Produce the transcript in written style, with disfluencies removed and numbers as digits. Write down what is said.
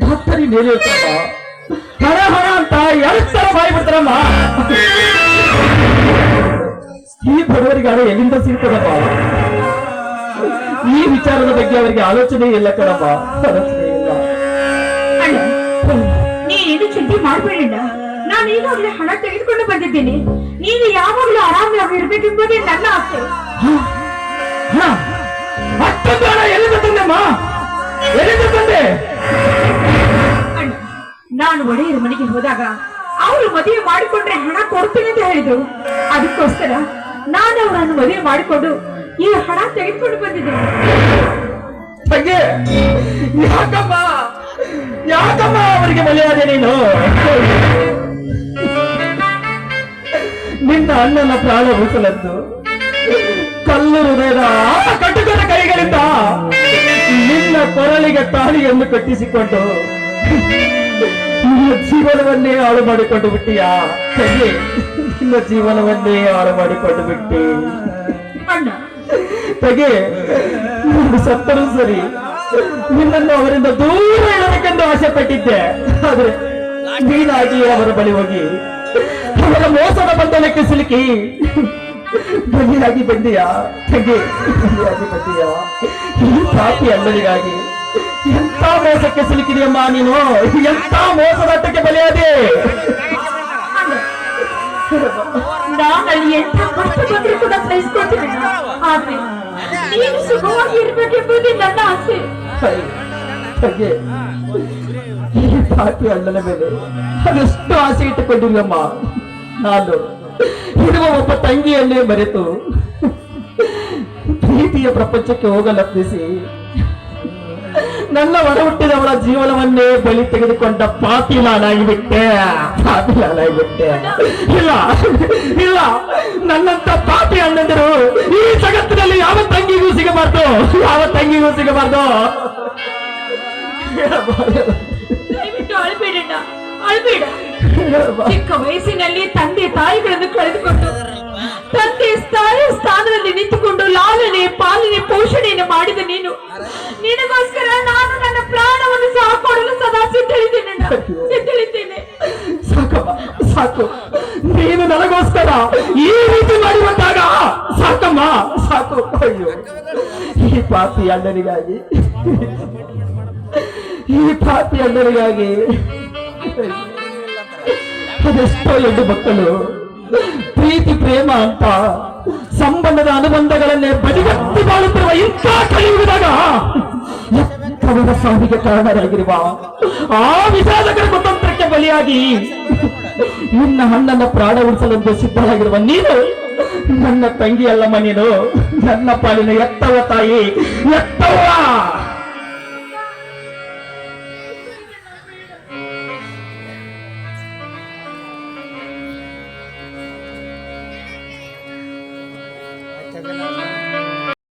ಡಾಕ್ಟರಿ ಮೇಲೆ ಇರ್ತಾರಮ್ಮ, ಹಣ ಹಣ ಅಂತ ಎರಡು ತರ ಬಾಯಿ ಬಿಡ್ತಾರಮ್ಮ. ಈ ಬಡವರಿಗೆ ಹಣ ಎಲ್ಲಿಂದ ಸಿಗ್ತದಮ್ಮ? ಈ ವಿಚಾರದ ಬಗ್ಗೆ ಅವರಿಗೆ ಆಲೋಚನೆ ಇಲ್ಲ ಕಣಮ್ಮ, ಆಲೋಚನೆ ಇಲ್ಲ. ನೀನೇನು ಚಿಂತೆ ಮಾಡಬೇಡ. ನಾನು ಈಗಾಗಲೇ ಹಣ ತೆಗೆದುಕೊಂಡು ಬಂದಿದ್ದೀನಿ. ನೀನು ಯಾವಾಗಲೂ ಆರಾಮಾಗಿ ಇರ್ಬೇಕೆಂಬುದೇ ನನ್ನ ಆಸೆ. ಅಷ್ಟೊಂದು ಹಣ ಎಲ್ಲಿಂದ ತಂದೆಮ್ಮ? ಎಲ್ಲಿಂದ ತಂದೆ? ನಾನು ಒಡೆಯರ ಮನೆಗೆ ಹೋದಾಗ ಅವರು ಮದುವೆ ಮಾಡಿಕೊಂಡ್ರೆ ಹಣ ಕೊಡ್ತೀನಿ ಅಂತ ಹೇಳಿದ್ರು. ಅದಕ್ಕೋಸ್ಕರ ನಾನು ಅವರನ್ನು ಮದುವೆ ಮಾಡಿಕೊಂಡು ಈ ಹಣ ತೆಗೆದುಕೊಂಡು ಬಂದಿದ್ದೇನೆ. ಯಾಕಮ್ಮ ಯಾಕಮ್ಮ ಅವರಿಗೆ ಮರ್ಯಾದೆ? ನೀನು ನಿನ್ನ ಅಣ್ಣನ ಪ್ರಾಣ ಉಳಿಸಲದ್ದು ಕಲ್ಲು ಹೃದಯದ ಕಟುಕರ ಕೈಗಳಿಂದ ನಿನ್ನ ಕೊರಳಿಗೆ ತಾಳಿಯನ್ನು ಕಟ್ಟಿಸಿಕೊಂಡು ನಿನ್ನ ಜೀವನವನ್ನೇ ಹಾಳು ಮಾಡಿಕೊಂಡು ಬಿಟ್ಟಿಯಾ? ತಂಗಿ, ನಿನ್ನ ಜೀವನವನ್ನೇ ಹಾಳು ಮಾಡಿಕೊಂಡು ಬಿಟ್ಟಿ. ತಗೆ, ನೀನು ಸತ್ತರೂ ಸರಿ, ನಿನ್ನನ್ನು ಅವರಿಂದ ದೂರ ಇಡಬೇಕೆಂದು ಆಸೆ ಪಟ್ಟಿದ್ದೆ. ಆದ್ರೆ ನೀನಾಗಿ ಅವರ ಬಳಿ ಹೋಗಿ ಅವರ ಮೋಸದ ಬಂಧನಕ್ಕೆ ಸಿಲುಕಿ ಬಲಿಯಾಗಿ ಬಂದೆಯಾ? ತಗೆ, ಬಲಿಯಾಗಿ ಬಂದೆಯಾ? ಈ ಪಾಪಿ ಅಣ್ಣನಿಗಾಗಿ ಎಂತ ಮೋಸಕ್ಕೆ ಸಿಲುಕಿದೆಯಮ್ಮ ನೀನು? ಎಂತ ಮೋಸದಟ್ಟಕ್ಕೆ ಬಲಿಯಾದೆ? ನಾನಲ್ಲಿ ಎಂತ ಕಷ್ಟ ಬಂದರೂ ಕೂಡ ಸಹಿಸ್ಕೊಳ್ತೀನಿ. ಆದ್ರೆ ನೀನು ಸುಖವಾಗಿ ಇರ್ಬೇಕೆಂಬುದೇ ನನ್ನ ಆಸೆ. ಹಾಗೆ ಈ ಪಾಪಿ ಅಣ್ಣನ ಮೇಲೆ ಅದೆಷ್ಟು ಆಸೆ ಇಟ್ಟುಕೊಂಡಿಲ್ಲಮ್ಮ. ನಾನು ಇರುವ ಒಬ್ಬ ತಂಗಿಯನ್ನೇ ಮರೆತು ಪ್ರೀತಿಯ ಪ್ರಪಂಚಕ್ಕೆ ಹೋಗಲತ್ನಿಸಿ ನನ್ನ ಒಡ ಹುಟ್ಟಿದವಳ ಜೀವನವನ್ನೇ ಬಲಿ ತೆಗೆದುಕೊಂಡ ಪಾಪಿ ನಾನಾಗಿಬಿಟ್ಟೆ. ಪಾಪಿ ನಾನಾಗಿಬಿಟ್ಟೆ. ಇಲ್ಲ ಇಲ್ಲ, ನನ್ನಂತ ಪಾಪಿ ಅಣ್ಣಂದರು ಈ ಜಗತ್ತಿನಲ್ಲಿ ಯಾವ ತಂಗಿಗೂ ಸಿಗಬಾರ್ದು, ಯಾವ ತಂಗಿಗೂ ಸಿಗಬಾರ್ದು. ದಯವಿಟ್ಟು ಅಳಬೇಡ, ಅಳಬೇಡ. ಚಿಕ್ಕ ವಯಸ್ಸಿನಲ್ಲಿ ತಂದೆ ತಾಯಿಗಳನ್ನು ಕಳೆದುಕೊಂಡು ತಂದೆ ತಾಯಿ ಸ್ಥಾನದಲ್ಲಿ ನಿಂತುಕೊಂಡು ಲಾಲನೆ ಪಾಲನೆ ಪೋಷಣೆಯನ್ನು ಮಾಡಿದ ನೀನು, ನಿನಗೋಸ್ಕರ ನಾನು ನನ್ನ ಪ್ರಾಣವನ್ನು ಸಹ ಕೊಡಲು ಸದಾ ಸಿದ್ಧಳಿದ್ದೇನೆ. ಸಾಕಮ್ಮ, ಸಾಕು. ನೀನು ನನಗೋಸ್ಕರ ಈ ರೀತಿ ಮಾಡಿ ಬಂದಾಗ ಸಾಕಮ್ಮ, ಸಾಕು. ಅಯ್ಯೋ, ಈ ಪಾಪಿ ಅಣ್ಣನಿಗಾಗಿ, ಈ ಪಾಪಿ ಅಣ್ಣನಿಗಾಗಿ ಅದೆಷ್ಟೋ ಹೆಣ್ಣು ಮಕ್ಕಳು ಪ್ರೀತಿ ಪ್ರೇಮ ಅಂತ ಸಂಬಂಧದ ಅನುಬಂಧಗಳನ್ನೇ ಬದಿಗಟ್ಟಿ ಬಾಳುತ್ತಿರುವ ಇಂಥ ಕಲಿಯುಗದಾಗ ಅವರ ಸಾವಿಗೆ ಕಾರಣರಾಗಿರುವ ಆ ವಿಷಾದಕರ ಕುತಂತ್ರಕ್ಕೆ ಬಲಿಯಾಗಿ ನಿನ್ನ ಅಣ್ಣನ ಪ್ರಾಣ ಉಳಿಸಲೆಂದು ಸಿದ್ಧರಾಗಿರುವ ನೀನು ನನ್ನ ತಂಗಿ ಅಲ್ಲಮ್ಮ. ನೀನು ನನ್ನ ಪಾಲಿನ ಎತ್ತವ ತಾಯಿ, ಎತ್ತವ